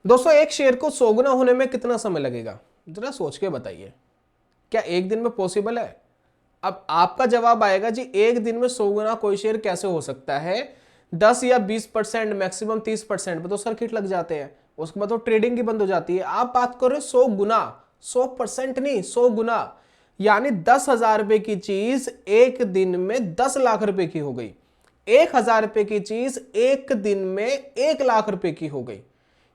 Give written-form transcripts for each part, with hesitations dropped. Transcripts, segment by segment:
दोस्तों एक शेयर को 100 गुना होने में कितना समय लगेगा, जरा सोच के बताइए। क्या एक दिन में पॉसिबल है? अब आपका जवाब आएगा जी एक दिन में 100 गुना कोई शेयर कैसे हो सकता है। 10 या 20% मैक्सिमम 30% पे तो सर्किट लग जाते हैं, उसके बाद तो ट्रेडिंग ही बंद हो जाती है। आप बात करो 100 गुना, 100% नहीं 100 गुना, यानी 10,000 रुपए की चीज एक दिन में 10 लाख रुपए की हो गई। 1,000 रुपए की चीज एक दिन में 1 लाख रुपए की हो गई।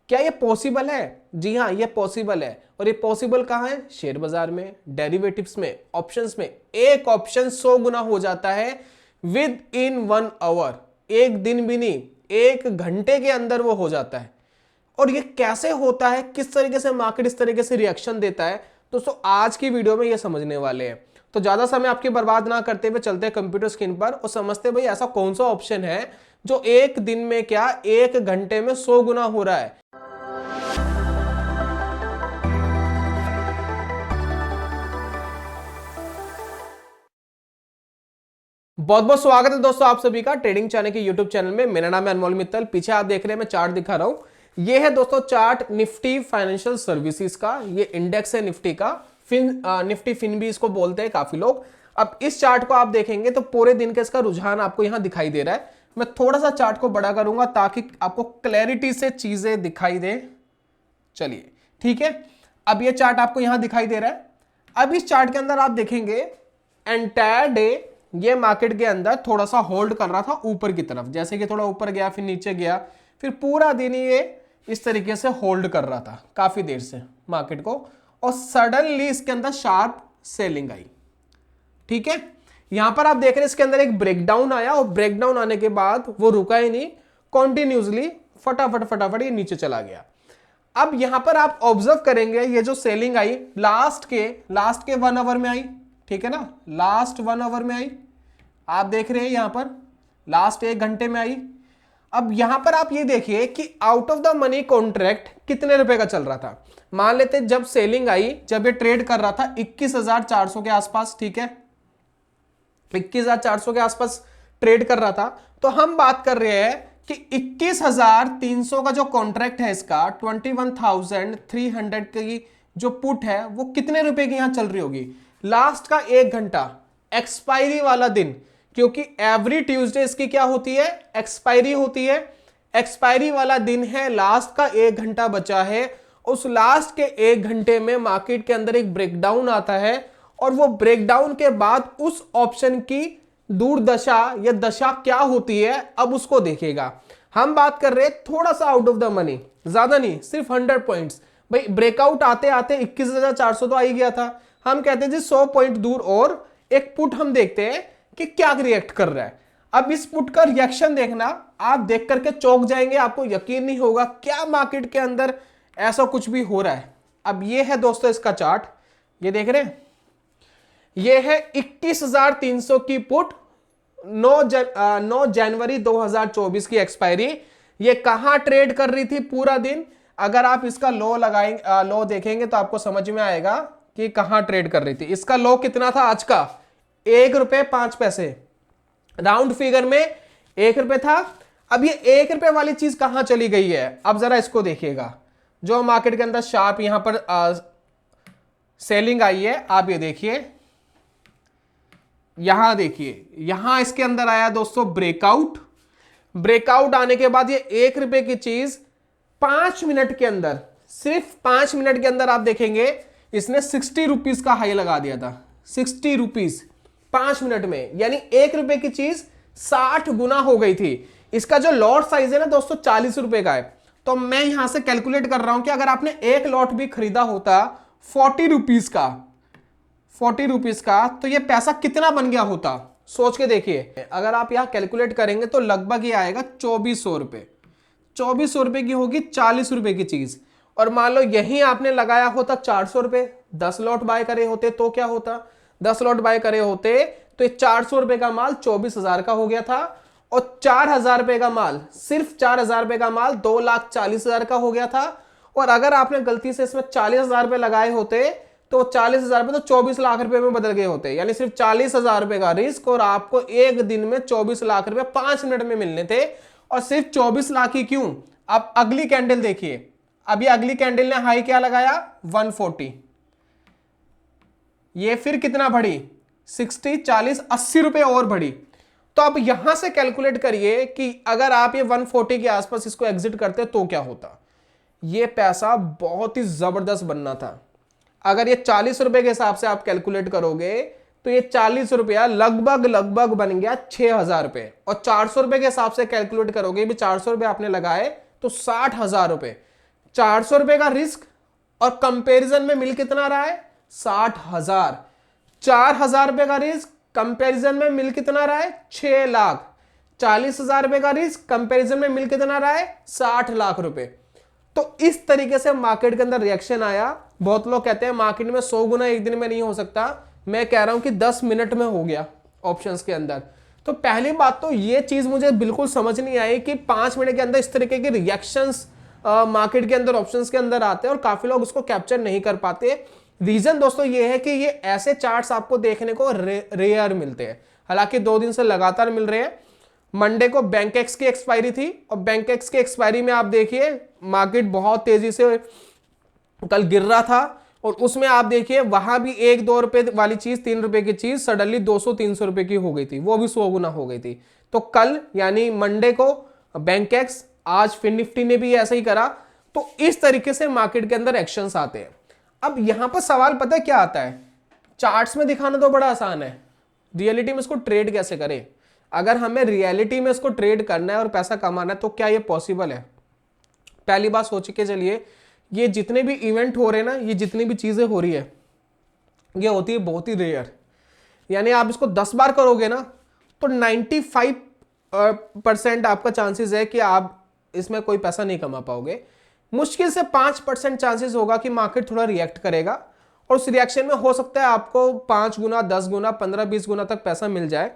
क्या ये पॉसिबल है? जी हाँ, ये पॉसिबल है। और ये पॉसिबल कहां है? शेयर बाजार में, डेरिवेटिव्स में, ऑप्शंस में। एक ऑप्शन 100 गुना हो जाता है विद इन 1 आवर। एक दिन भी नहीं, 1 घंटे के अंदर वो हो जाता है। और ये कैसे होता है, किस तरीके से मार्केट इस तरीके से रिएक्शन देता है, दोस्तों आज की वीडियो में ये समझने वाले हैं। तो ज्यादा समय आपके बर्बाद ना करते हुए चलते हैं कंप्यूटर स्क्रीन पर और समझते भाई ऐसा कौन सा ऑप्शन है जो एक दिन में क्या 1 घंटे में 100 गुना हो रहा है। बहुत बहुत स्वागत है दोस्तों आप सभी का ट्रेडिंग चैनल के यूट्यूब चैनल में। मेरा नाम है अनमोल मित्तल। पीछे आप देख रहे हैं मैं चार्ट दिखा रहा हूं। ये है दोस्तों चार्ट निफ्टी फाइनेंशियल सर्विसेज का। ये इंडेक्स है निफ्टी का। निफ्टी फिन भी इसको बोलते हैं काफी लोग। अब इस चार्ट को आप देखेंगे तो पूरे दिन का इसका रुझान आपको यहां दिखाई दे रहा है। मैं थोड़ा सा चार्ट को बड़ा करूंगा ताकि आपको क्लैरिटी से चीजें दिखाई दे। चलिए ठीक है, अब ये चार्ट आपको यहां दिखाई दे रहा है। अब इस चार्ट के अंदर आप देखेंगे एंटायर डे ये मार्केट के अंदर थोड़ा सा होल्ड कर रहा था ऊपर की तरफ, जैसे कि थोड़ा ऊपर गया फिर नीचे गया, फिर पूरा दिन ये इस तरीके से होल्ड कर रहा था काफी देर से मार्केट को। और सडनली इसके अंदर शार्प सेलिंग आई। ठीक है, यहां पर आप देख रहे हैं इसके अंदर एक ब्रेकडाउन आया और ब्रेकडाउन आने के बाद वो रुका ही नहीं, कॉन्टिन्यूसली फटाफट फटाफट ये नीचे चला गया। अब यहां पर आप ऑब्जर्व करेंगे ये जो सेलिंग आई लास्ट के 1 आवर में आई। ठीक है ना, लास्ट 1 आवर में आई। आप देख रहे हैं यहां पर लास्ट 1 घंटे में आई। अब यहां पर आप ये देखिए कि out of the money contract कितने रुपए का चल रहा था। मान लेते जब सेलिंग आई, जब ये ट्रेड कर रहा था 21,400 के आसपास। ठीक है, 21,400 के आसपास ट्रेड कर रहा था। तो हम बात कर रहे हैं कि 21,300 का जो कॉन्ट्रैक्ट है इसका 21,300 की जो पुट है वो कितने रुपए की यहां चल रही होगी। लास्ट का 1 घंटा एक्सपायरी वाला दिन, क्योंकि एवरी ट्यूसडे इसकी क्या होती है, एक्सपायरी होती है। एक्सपायरी वाला दिन है, लास्ट का 1 घंटा बचा है। उस लास्ट के 1 घंटे में मार्केट के अंदर एक ब्रेकडाउन आता है और वो ब्रेकडाउन के बाद उस ऑप्शन की दुर्दशा या दशा क्या होती है अब उसको देखेगा। हम बात कर रहे हैं थोड़ा सा आउट ऑफ द मनी, ज्यादा नहीं, सिर्फ 100 पॉइंट्स। भाई ब्रेकआउट आते आते 21,400 तो आ ही गया था। हम कहते हैं जी 100 पॉइंट दूर और एक पुट हम देखते हैं कि क्या रिएक्ट कर रहा है। अब इस पुट का रिएक्शन देखना, आप देख करके चौंक जाएंगे, आपको यकीन नहीं होगा क्या मार्केट के अंदर ऐसा कुछ भी हो रहा है। अब ये है दोस्तों इसका चार्ट, ये देख रहे हैं, ये है 21,300 की पुट, 9 जनवरी 2024 की एक्सपायरी। ये कहां ट्रेड कर रही थी पूरा दिन। अगर आप इसका लो लगाएंगे, लो देखेंगे तो आपको समझ में आएगा कि कहां ट्रेड कर रही थी। इसका लो कितना था आज का, 1 रुपए 5 पैसे, राउंड फिगर में 1 रुपए था। अब ये 1 रुपए वाली चीज कहां चली गई है, अब जरा इसको देखिएगा। जो मार्केट के अंदर शार्प यहां पर सेलिंग आई है, आप ये देखिए, यहां देखिए, यहां इसके अंदर आया दोस्तों ब्रेकआउट। ब्रेकआउट आने के बाद ये 1 रुपए की चीज 5 मिनट के अंदर, सिर्फ 5 मिनट के अंदर आप देखेंगे इसने 60 रुपीज का हाई लगा दिया था। 60 रुपीज 5 मिनट में, यानी 1 रुपए की चीज 60 गुना हो गई थी। इसका जो लॉट साइज है ना दोस्तों 40 रुपए का है। तो मैं यहां से कैलकुलेट कर रहा हूं कि अगर आपने एक लॉट भी खरीदा होता 40 रुपीज का, 40 रुपीज का, तो ये पैसा कितना बन गया होता, सोच के देखिए। अगर आप यहां कैलकुलेट करेंगे तो लगभग ये आएगा 2400 रुपए। 2400 रुपए की होगी 40 रुपए की चीज। और मान लो यही आपने लगाया होता 400 रुपए, 10 लॉट बाय करे होते तो क्या होता, 10 लॉट बाय करे होते तो 400 रुपए का माल 24,000 का हो गया था। और 4,000 रुपए का माल, सिर्फ 4,000 रुपए का माल 2,40,000 का हो गया था। और अगर आपने गलती से इसमें 40,000 रुपए लगाए होते तो 40,000 रुपए तो 24 लाख रुपए में बदल गए होते। यानी सिर्फ 40,000 रुपए का रिस्क और आपको एक दिन में 24 लाख रुपए 5 मिनट में मिलने थे। और सिर्फ 24 लाख ही क्यों, आप अगली कैंडल देखिए, अभी अगली कैंडल ने हाई क्या लगाया 140, ये फिर कितना बढ़ी 60, 40, 80 रुपए और बढ़ी। तो अब यहां से कैलकुलेट करिए कि अगर आप ये 140 के आसपास इसको एग्जिट करते तो क्या होता। ये पैसा बहुत ही जबरदस्त बनना था। अगर ये 40 रुपए के हिसाब से आप कैलकुलेट करोगे तो ये 40 रुपया लगभग लगभग बन गया 6,000 रुपए, और 400 रुपए के हिसाब से कैलकुलेट करोगे भी 400 रुपए आपने लगाए तो 60,000 रुपए। 400 रुपए का रिस्क और कंपैरिजन में मिल कितना रहा है 60,000। 4,000 रुपए का रिस्क कंपैरिजन में मिल कितना रहा है 6 लाख। 40,000 रुपए का रिस्क कंपैरिजन में मिल कितना रहा है 60 लाख रुपए। तो इस तरीके से मार्केट के अंदर रिएक्शन आया। बहुत लोग कहते हैं मार्केट में 100 गुना एक दिन में नहीं हो सकता, मैं कह रहा हूं कि 10 मिनट में हो गया ऑप्शंस के अंदर। तो पहली बात तो ये चीज मुझे बिल्कुल समझ नहीं आई कि 5 मिनट के अंदर इस तरीके के रिएक्शंस मार्केट के अंदर ऑप्शंस के अंदर आते हैं और काफी लोग उसको कैप्चर नहीं कर पाते। रीजन दोस्तों ये है कि ये ऐसे चार्ट्स आपको देखने को रेयर मिलते हैं, हालांकि 2 दिन से लगातार मिल रहे हैं। मंडे को बैंक एक्स की एक्सपायरी थी और बैंक एक्स की एक्सपायरी में आप देखिए मार्केट बहुत तेजी से कल गिर रहा था, और उसमें आप देखिए वहां भी 1-2 रुपए वाली चीज 3 रुपए की चीज सडनली 200-300 रुपए की हो गई थी, वो भी 100 गुना हो गई थी। तो कल यानी मंडे को बैंक एक्स, आज फिर निफ्टी ने भी ऐसा ही करा। तो इस तरीके से मार्केट के अंदर एक्शंस आते हैं। अब यहां पर सवाल पता है क्या आता है, चार्ट्स में दिखाना तो बड़ा आसान है, रियलिटी में इसको ट्रेड कैसे करें। अगर हमें रियलिटी में इसको ट्रेड करना है और पैसा कमाना है तो क्या ये पॉसिबल है। पहली बात सोच के चलिए, ये जितने भी इवेंट हो रहे हैं ना, ये जितनी भी चीजें हो रही है ये होती है बहुत ही रेयर। यानी आप इसको 10 बार करोगे ना तो 95% आपका चांसेस है कि आप इसमें कोई पैसा नहीं कमा पाओगे। मुश्किल से 5% चांसेस होगा कि मार्केट थोड़ा रिएक्ट करेगा, और उस रिएक्शन में हो सकता है आपको 5 गुना, 10 गुना, 15-20 गुना तक पैसा मिल जाए,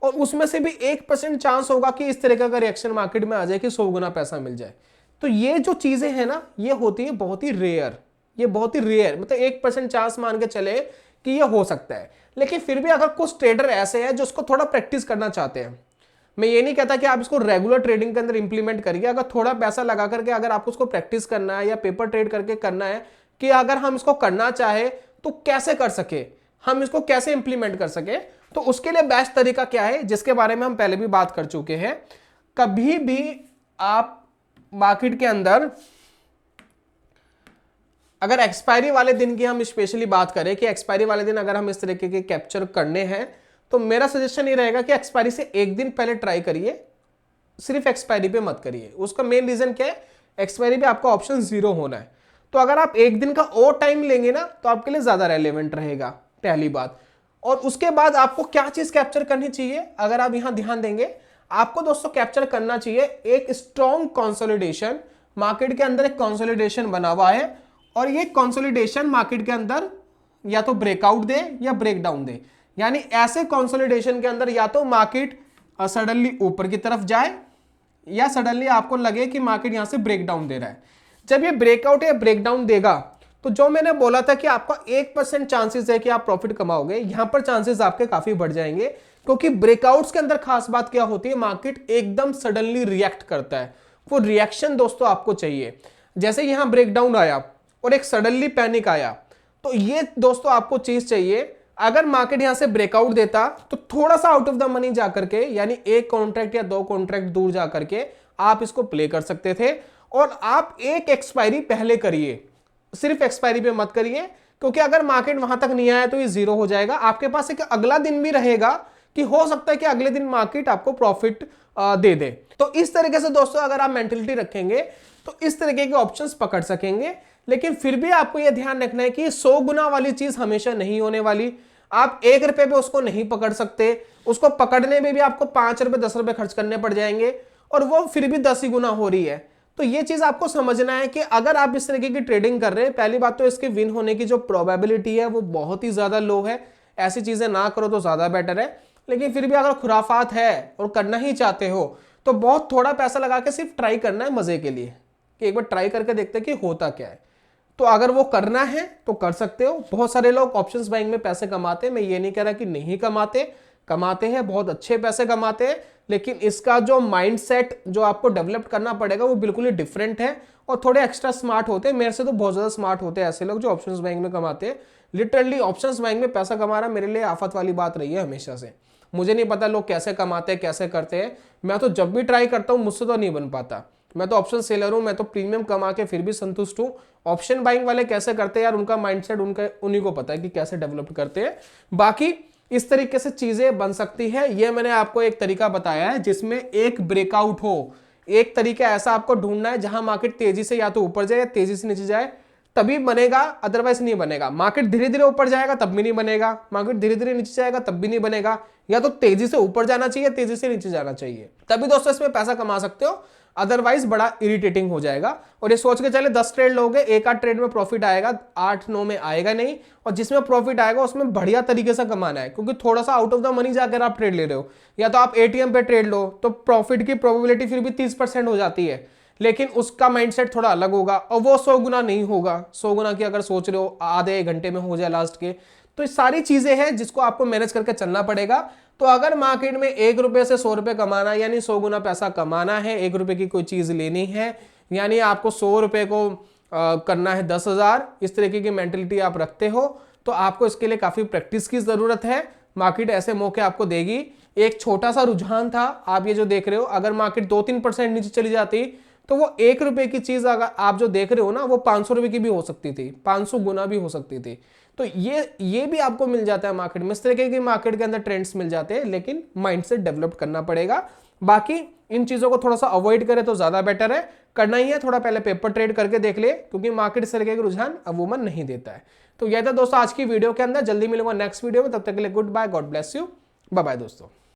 और उसमें से भी 1% चांस होगा कि इस तरह का रिएक्शन मार्केट में आ जाए कि 100 गुना पैसा मिल जाए। तो ये जो चीजें हैं ना, ये होती है बहुत ही रेयर, ये बहुत ही रेयर, मतलब 1% चांस मान के चले कि ये हो सकता है। लेकिन फिर भी अगर कुछ ट्रेडर ऐसे हैं जो उसको थोड़ा प्रैक्टिस करना चाहते हैं, मैं ये नहीं कहता कि आप इसको रेगुलर ट्रेडिंग के अंदर इंप्लीमेंट करिए, अगर थोड़ा पैसा लगा करके अगर आपको उसको प्रैक्टिस करना है या पेपर ट्रेड करके करना है कि अगर हम इसको करना चाहे तो कैसे कर सके, हम इसको कैसे इंप्लीमेंट कर सके, तो उसके लिए बेस्ट तरीका क्या है जिसके बारे में हम पहले भी बात कर चुके हैं। कभी भी आप मार्केट के अंदर अगर एक्सपायरी वाले दिन की हम स्पेशली बात करें कि एक्सपायरी वाले दिन अगर हम इस तरीके के कैप्चर करने हैं, तो मेरा सजेशन ये रहेगा कि एक्सपायरी से एक दिन पहले ट्राई करिए, सिर्फ एक्सपायरी पे मत करिए। उसका मेन रीजन क्या है, एक्सपायरी पे आपका ऑप्शन 0 होना है। तो अगर आप एक दिन का और टाइम लेंगे ना तो आपके लिए ज्यादा रेलेवेंट रहेगा, पहली बात। और उसके बाद आपको क्या चीज कैप्चर करनी चाहिए, अगर आप यहां ध्यान देंगे, आपको दोस्तों कैप्चर करना चाहिए एक स्ट्रॉन्ग कंसोलिडेशन। मार्केट के अंदर एक कंसोलिडेशन बना हुआ है, और ये कंसोलिडेशन मार्केट के अंदर या तो ब्रेकआउट दे या ब्रेकडाउन दे। यानी ऐसे कंसोलिडेशन के अंदर या तो मार्केट सडनली ऊपर की तरफ जाए या सडनली आपको लगे कि मार्केट यहां से ब्रेकडाउन दे रहा है। जब ये ब्रेकआउट या ब्रेकडाउन देगा तो जो मैंने बोला था कि आपका 1% चांसेस है कि आप प्रॉफिट कमाओगे, यहां पर चांसेस आपके काफी बढ़ जाएंगे, क्योंकि ब्रेकआउट्स के अंदर खास बात क्या होती है, मार्केट एकदम सडनली रिएक्ट करता है। वो रिएक्शन दोस्तों आपको चाहिए। जैसे यहां ब्रेकडाउन आया और एक सडनली पैनिक आया, तो ये दोस्तों आपको चीज चाहिए। अगर मार्केट यहां से ब्रेकआउट देता तो थोड़ा सा आउट ऑफ द मनी जाकर के, यानी एक कॉन्ट्रैक्ट या 2 कॉन्ट्रैक्ट दूर जाकर के आप इसको प्ले कर सकते थे। और आप एक एक्सपायरी पहले करिए, सिर्फ एक्सपायरी पे मत करिए, क्योंकि अगर मार्केट वहां तक नहीं आया तो ये 0 हो जाएगा। आपके पास एक अगला दिन भी रहेगा कि हो सकता है कि अगले दिन मार्केट आपको प्रॉफिट दे दे। तो इस तरीके से दोस्तों अगर आप मेंटलिटी रखेंगे तो इस तरीके के ऑप्शंस पकड़ सकेंगे। लेकिन फिर भी आपको यह ध्यान रखना है कि 100 गुना वाली चीज हमेशा नहीं होने वाली। आप 1 रुपए पे उसको नहीं पकड़ सकते, उसको पकड़ने में भी आपको 5 रुपए 10 रुपए खर्च करने पड़ जाएंगे, और वो फिर भी 10 ही गुना हो रही है। तो ये चीज आपको समझना है कि अगर आप इस तरीके की ट्रेडिंग कर रहे हैं, पहली बात तो इसके विन होने की जो प्रोबेबिलिटी है वो बहुत ही ज्यादा लो है। ऐसी चीजें ना करो तो ज्यादा बेटर है। लेकिन फिर भी अगर खुराफात है और करना ही चाहते हो तो बहुत थोड़ा पैसा लगा के सिर्फ ट्राई करना है मजे के लिए, कि एक बार ट्राई करके देखते हैं कि होता क्या है। तो अगर वो करना है तो कर सकते हो। बहुत सारे लोग ऑप्शंस बाइंग में पैसे कमाते हैं, मैं ये नहीं कह रहा कि नहीं कमाते, कमाते हैं, बहुत अच्छे पैसे कमाते हैं, लेकिन इसका जो माइंडसेट जो आपको डेवलप करना पड़ेगा वो बिल्कुल ही डिफरेंट है और थोड़े एक्स्ट्रा स्मार्ट होते हैं। मेरे से तो बहुत ज्यादा स्मार्ट होते हैं ऐसे लोग जो ऑप्शंस बैंक में कमाते हैं। लिटरली ऑप्शंस बैंक में पैसा कमाना मेरे लिए आफत वाली बात रही है हमेशा से। मुझे नहीं पता लोग कैसे कमाते हैं, कैसे करते हैं। मैं तो जब भी ट्राई करता हूँ मुझसे तो नहीं बन पाता। मैं तो ऑप्शन सेलर हूँ, मैं तो प्रीमियम कमा के फिर भी संतुष्ट हूँ। ऑप्शन बाइंग वाले कैसे करते हैं यार, उनका माइंडसेट उन्हीं को पता है कि कैसे डेवलप करते हैं। बाकी इस तरीके से चीजें बन सकती है। ये मैंने आपको एक तरीका बताया है जिसमें एक ब्रेकआउट हो। एक तरीका ऐसा आपको ढूंढना है जहां मार्केट तेजी से या तो ऊपर जाए या तेजी से नीचे जाए, तभी बनेगा, अदरवाइज नहीं बनेगा। मार्केट धीरे धीरे ऊपर जाएगा तब भी नहीं बनेगा, मार्केट धीरे धीरे नीचे जाएगा तब भी नहीं बनेगा। या तो तेजी से ऊपर जाना चाहिए, तेजी से नीचे जाना चाहिए, तभी दोस्तों इसमें पैसा कमा सकते हो। अदरवाइज बड़ा इरिटेटिंग हो जाएगा। और ये सोच के चले 10 ट्रेड लोगे, एक आध ट्रेड में प्रॉफिट आएगा, 8-9 में आएगा नहीं। और जिसमें प्रॉफिट आएगा उसमें बढ़िया तरीके से कमाना है, क्योंकि थोड़ा सा आउट ऑफ द मनी जाकर आप ट्रेड ले रहे हो। या तो आप एटीएम पे ट्रेड लो तो प्रॉफिट की प्रोबेबिलिटी फिर भी 30% हो जाती है, लेकिन उसका माइंडसेट थोड़ा अलग होगा और वो 100 गुना नहीं होगा। 100 गुना की अगर सोच रहे हो आधे एक घंटे में हो जाए लास्ट के, तो ये सारी चीजें हैं जिसको आपको मैनेज करके चलना पड़ेगा। तो अगर मार्केट में 1 रुपए से 100 रुपए कमाना यानी 100 गुना पैसा कमाना है, 1 रुपए की कोई चीज लेनी है यानी आपको 100 रुपए को करना है 10,000, इस तरीके की मेंटेलिटी आप रखते हो तो आपको इसके लिए काफी प्रैक्टिस की जरूरत है। मार्केट ऐसे मौके आपको देगी। एक छोटा सा रुझान था, आप ये जो देख रहे हो, अगर मार्केट 2-3% नीचे चली जाती तो वो 1 रुपए की चीज अगर आप जो देख रहे हो ना, वो 500 रुपए की भी हो सकती थी, 500 गुना भी हो सकती थी। तो ये भी आपको मिल जाता है मार्केट में। इस तरीके की मार्केट के अंदर ट्रेंड्स मिल जाते हैं, लेकिन माइंडसेट डेवलप करना पड़ेगा। बाकी इन चीजों को थोड़ा सा अवॉइड करें तो ज्यादा बेटर है। करना ही है, थोड़ा पहले पेपर ट्रेड करके देख ले, क्योंकि मार्केट इस तरीके के रुझान अमूमन नहीं देता है। तो यह था दोस्तों आज की वीडियो के अंदर। जल्दी मिलूंगा नेक्स्ट वीडियो में, तब तक के लिए good bye, God bless you, bye bye दोस्तों।